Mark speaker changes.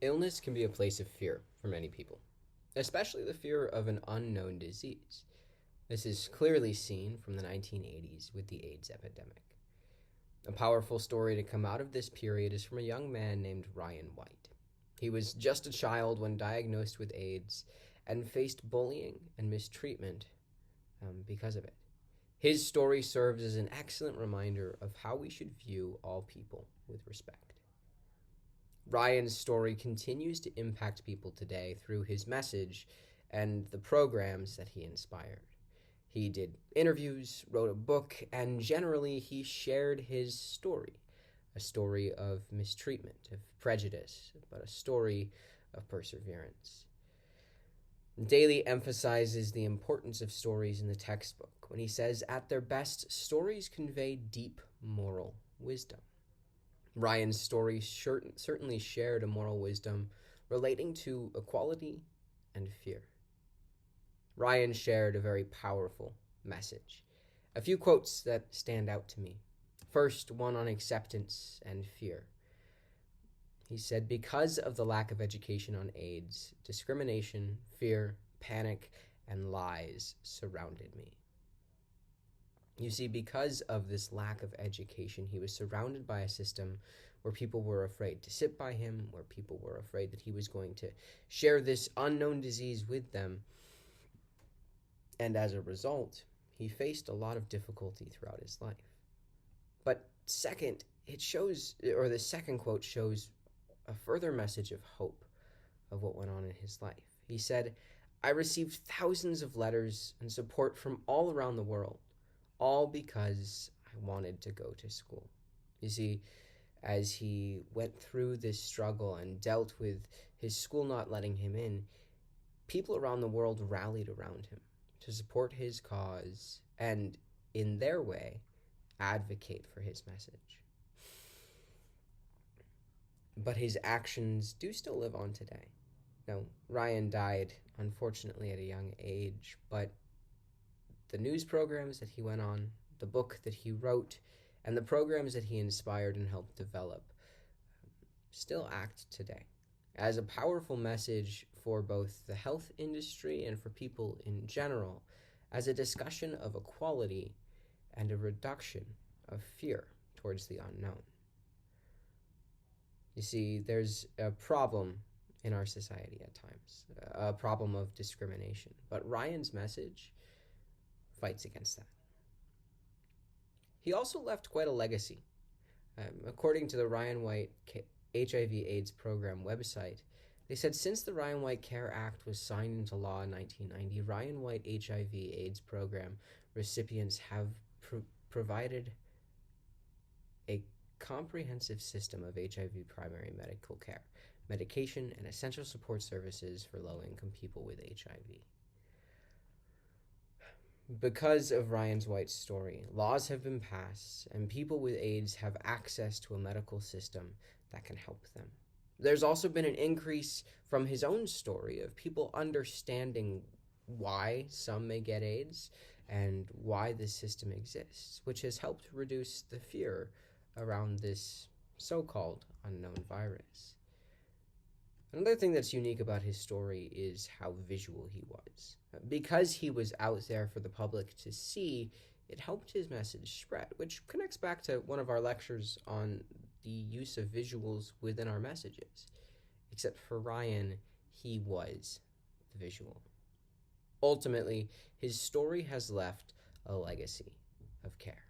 Speaker 1: Illness can be a place of fear for many people, especially the fear of an unknown disease. This is clearly seen from the 1980s with the AIDS epidemic. A powerful story to come out of this period is from a young man named Ryan White. He was just a child when diagnosed with AIDS and faced bullying and mistreatment because of it. His story serves as an excellent reminder of how we should view all people with respect. Ryan's story continues to impact people today through his message and the programs that he inspired. He did interviews, wrote a book, and generally he shared his story. A story of mistreatment, of prejudice, but a story of perseverance. Daly emphasizes the importance of stories in the textbook when he says, at their best, stories convey deep moral wisdom. Ryan's story certainly shared a moral wisdom relating to equality and fear. Ryan shared a very powerful message. A few quotes that stand out to me. First, one on acceptance and fear. He said, because of the lack of education on AIDS, discrimination, fear, panic, and lies surrounded me. You see, because of this lack of education, he was surrounded by a system where people were afraid to sit by him, where people were afraid that he was going to share this unknown disease with them. And as a result, he faced a lot of difficulty throughout his life. But second, the second quote shows a further message of hope of what went on in his life. He said, I received thousands of letters and support from all around the world, all because I wanted to go to school. You see, as he went through this struggle and dealt with his school not letting him in, people around the world rallied around him to support his cause and, in their way, advocate for his message. But his actions do still live on today. Now, Ryan died, unfortunately, at a young age, but the news programs that he went on, the book that he wrote, and the programs that he inspired and helped develop still act today as a powerful message for both the health industry and for people in general, as a discussion of equality and a reduction of fear towards the unknown. You see, there's a problem in our society at times, a problem of discrimination, but Ryan's message fights against that. He also left quite a legacy. According to the Ryan White HIV/AIDS program website, they said since the Ryan White Care Act was signed into law in 1990, Ryan White HIV/AIDS program recipients have provided a comprehensive system of HIV primary medical care, medication, and essential support services for low-income people with HIV. Because of Ryan White's story, laws have been passed, and people with AIDS have access to a medical system that can help them. There's also been an increase from his own story of people understanding why some may get AIDS and why this system exists, which has helped reduce the fear around this so-called unknown virus. Another thing that's unique about his story is how visual he was. Because he was out there for the public to see, it helped his message spread, which connects back to one of our lectures on the use of visuals within our messages. Except for Ryan, he was the visual. Ultimately, his story has left a legacy of care.